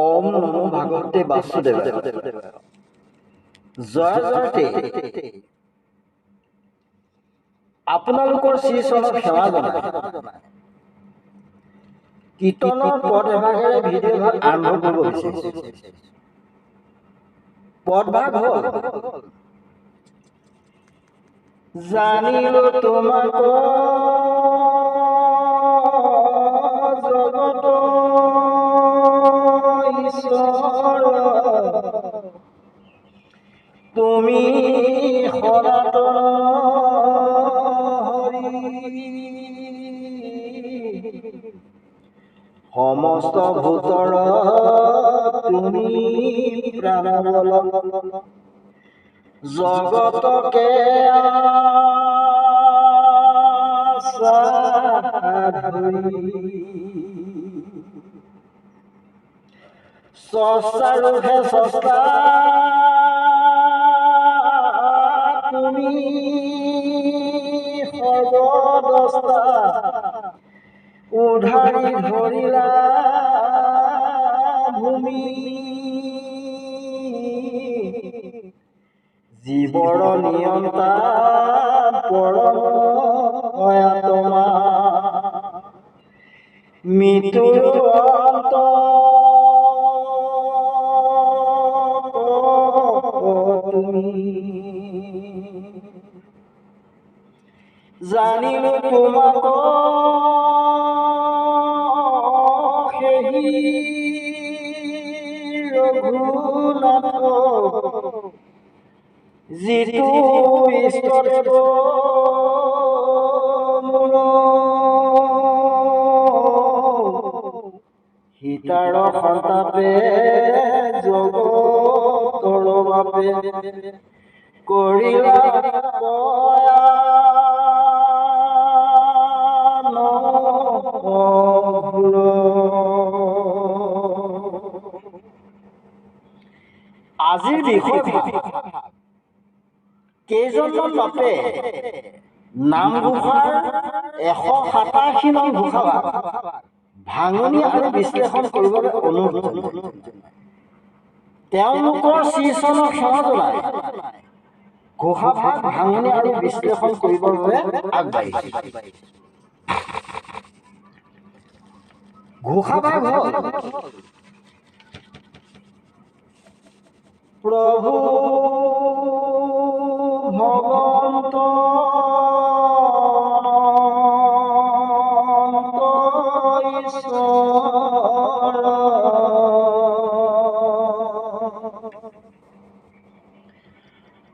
ওম নমো ভাগৱতে বাসুদেৱায়। জয় জয়তে আপোনালোকৰ শ্ৰীচৰণত সেৱা জনাই কীৰ্তনৰ পদ এভাগেৰে ভিডিঅ' ভাগ আৰম্ভ কৰিব বিচাৰিছো। পদভাগ হ'ল জানিলো তোমাক জগত ঈশ্বৰ তুমি সনাতন সমস্ত ভূতৰ তুমি প্ৰাণবল জগতকে সস্তাৰূপে সস্তা তুমি সৰ্বদস্তা উধাৰি ধৰিলা ভূমি জীবৰ নিয়ন্তা পৰম অয়াতমা মৃত্যুৰ অন্ত তুমি জানিলো তোমাক সেই ৰঘুনাথ যিটো ইষ্টদেৱ মোৰ সীতাৰ সন্তাপে জগতৰ বাপে কৰিলা আজিৰ বিষয় কেইজনমান বাপে নামঘোষাৰ 187 নং ঘোষা ভাঙনি আৰু বিশ্লেষণ কৰিবলৈ অনুৰোধ তেওঁলোকৰ শ্ৰীচৰণত সেৱা জনাই ঘোষা ভাগ ভাঙনি আৰু বিশ্লেষণ কৰিবৰ বাবে আগবাঢ়িছে। ঘোষা ভাগ হ'ল প্ৰভু ভগৱন্ত ঈশ্বৰ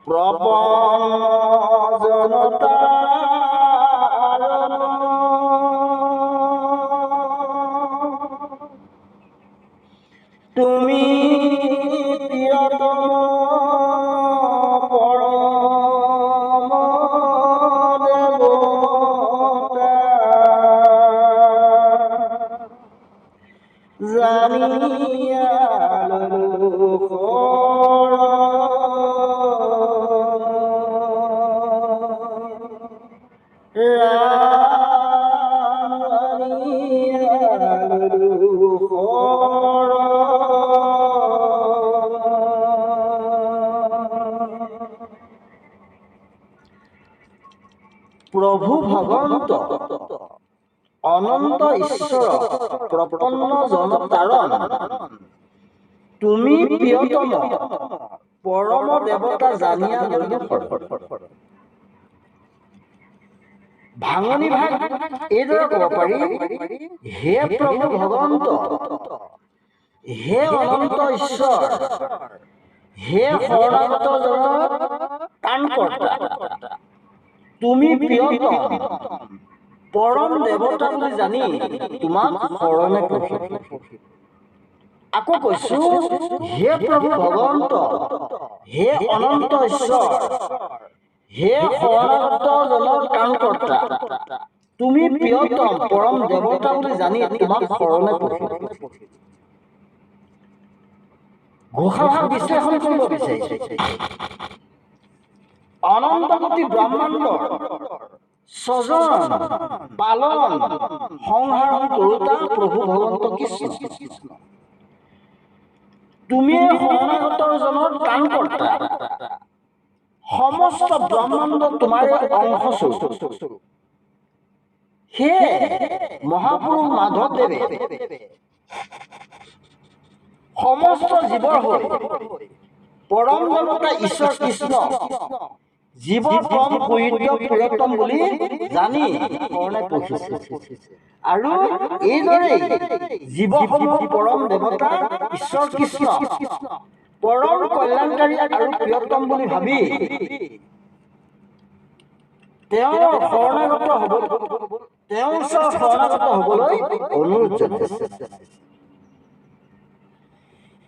প্ৰপন্ন জনতা তুমি প্ৰিয়তম পৰম দেৱতা জানিয়া প্ৰভু ভগৱন্ত অনন্ত ঈশ্বৰ প্ৰপন্ন জনতাৰণ তুমি প্ৰিয়তম পৰম দেৱতা জানিয়া ভাঙনি ভাগ এইদৰে ক'ব পাৰি, হে প্ৰভু ভগৱন্ত, হে অনন্ত ঈশ্বৰ, হে শৰণাগত জনৰ ত্ৰাণকৰ্তা, তুমি প্ৰিয়তম পৰম দেৱতা বুলি জানি তোমাক শৰণে কৈছো। আকৌ কৈছো, হে প্ৰভু ভগৱন্ত, হে অনন্ত ঈশ্বৰ, হে শৰণাগত জনৰ ত্ৰাণকৰ্তা, তুমি প্ৰিয়তম পৰম দেৱতা বুলি জানি তোমাক শৰণে কৈছো। ঘোষা ভাগ বিশ্লেষণ কৰিব বিচাৰিছে। অনন্তকোটি ব্ৰহ্মাণ্ডৰ স্বজন পালন সংহাৰণ কৰোতা প্ৰভু ভগৱন্ত কৃষ্ণ তুমিয়ে শৰণাগতৰ জনত কাণকৰ্তা, সমস্ত ব্ৰহ্মাণ্ড তোমাৰে অংশস্বৰূপ। সেয়ে মহাপুৰুষ মাধৱদেৱে সমস্ত জীৱৰ হৈ পৰম দেৱতা ঈশ্বৰ কৃষ্ণ জীৱ পৰম পবিত্ৰ প্ৰিয়তম বুলি জানি শৰণে পঠিয়াইছে। আৰু এইদৰেই জীৱসমূহ পৰম দেৱতা ঈশ্বৰ কৃষ্ণ পৰম কল্যাণকাৰী আৰু প্ৰিয়তম বুলি ভাবি তেওঁৰ ওচৰত শৰণাগত হ'বলৈ অনুৰোধ জনাইছে।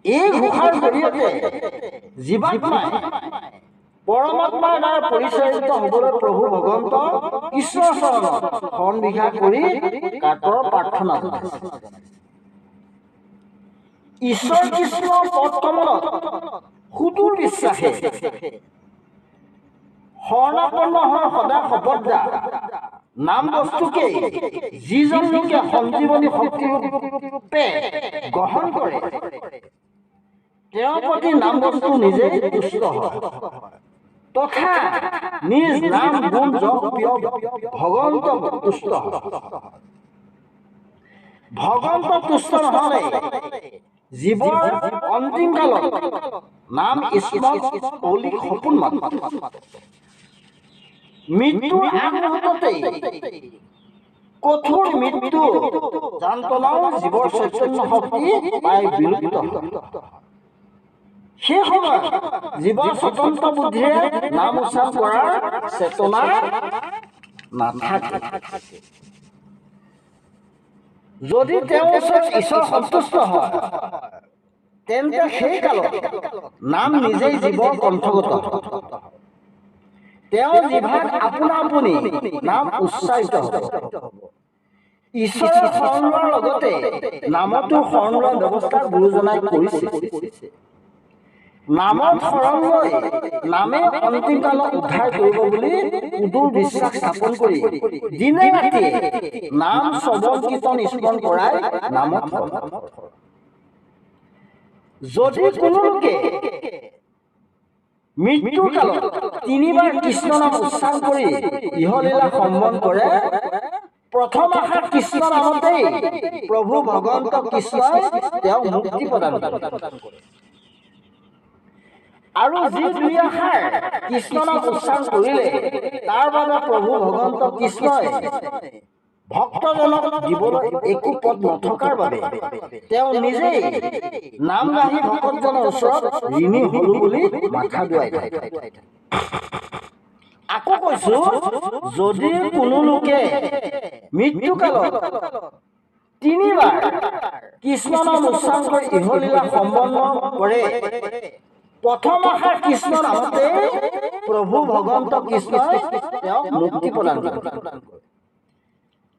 এই ঘোষাৰ জৰিয়তে জীৱাত্মাই পৰমাত্মাৰ দ্বাৰা পৰিচালিত হ'বলৈ প্ৰভু ভগৱন্ত ঈশ্বৰৰ চৰণত শৰণ বিঘা কৰি কাতৰ প্ৰাৰ্থনা জনাইছে। ঈশ্বৰ কৃষ্ণৰ পদ কমলত সুদূৰ বিশ্বাসে শৰণাপন্ন হৈ সদা শপতদা নাম বস্তুকেই যিজন লোকে সঞ্জীৱনী শক্তিৰূপে গ্ৰহণ কৰে, তেওঁৰ প্ৰতি নাম বস্তু নিজেই তুষ্ট হয় তথা নিজ নাম গুণ যশ প্ৰিয় ভগৱন্ত তুষ্ট হয়। ভগৱন্ত তুষ্ট নহ'লে জীৱৰ অন্তিম কালত নাম স্মৰণ কৰি সপোন মাত্ৰ। মৃত্যুৰ আগমুহূৰ্ততেই কঠোৰ মৃত্যু যন্ত্ৰণাও জীৱৰ চৈতন্য শক্তি পাই বিলুপ্ত হয়। সেই সময়ত জীৱৰ স্বতন্ত্ৰ বুদ্ধিৰে নাম উচ্চাৰণ কৰাৰ চেতনা নাথাকে। যদি তেওঁৰ ওচৰত ঈশ্বৰ সন্তুষ্ট হয় তেন্তে সেই কালত নাম নিজেই জীৱৰ কণ্ঠগত হয়। তেওঁ জিভাত আপোনা আপুনি নাম উচ্চাৰিত হ'ব। ঈশ্বৰৰ শৰণ লোৱাৰ লগতে নামতো শৰণ লোৱাৰ ব্যৱস্থা গুৰুজনাই কৰিছে। নামত শৰণ লৈ নামে অন্তিম কালত উদ্ধাৰ কৰিব বুলি সুদূৰ বিশ্বাস স্থাপন কৰি দিনে ৰাতিয়ে নাম শ্ৰৱণ কীৰ্তন স্মৰণ কৰাই নামত শৰণ। যদি কোনো লোকে মৃত্যুৰ কালত তিনিবাৰ কৃষ্ণ নাম উচ্চাৰণ কৰি ইহলীলা সম্বন কৰে, প্ৰথম আশাত কৃষ্ণ নামতেই প্ৰভু ভগৱন্ত কৃষ্ণই তেওঁক মুক্তি প্ৰদান কৰে। আৰু যি দুই আশাৰ কৃষ্ণ নাম উচ্চাৰণ কৰিলে তাৰ বাবে প্ৰভু ভগৱন্ত কৃষ্ণই ভক্তজনক দিবলৈ একো পদ নথকাৰ বাবে তেওঁ নিজেই নাম গাহি ভকতজনৰ ওচৰত ঋণী হলো বুলি মাথা দুৱাই থাকে। আকৌ কৈছো, যদি কোনো লোকে মৃত্যুকালত তিনিবাৰ কৃষ্ণ নাম উচ্চাৰণ কৰি ইহলীলা সম্পন্ন কৰে, প্ৰথম আশাৰ কৃষ্ণ নামতে প্ৰভু ভগৱন্ত কৃষ্ণই তেওঁক মুক্তি প্ৰদান কৰে।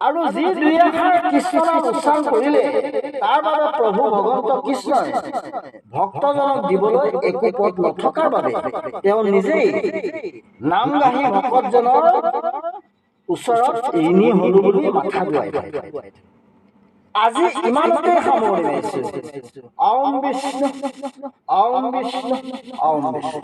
আৰু যি দুই আশাৰ কৃষ্ণ নাম উচ্চাৰণ কৰিলে তাৰ বাবে প্ৰভু ভগৱন্ত কৃষ্ণই ভক্তজনক দিবলৈ একো পদ নথকাৰ বাবে তেওঁ নিজেই নাম গাহি ভকতজনৰ ওচৰত ঋণী হলো বুলি মাথা দুৱাই থাকে। আজি ইমানতে সামৰণি মাৰিছো। ওম বিষ্ণু, ওম বিষ্ণু, ওম বিষ্ণু।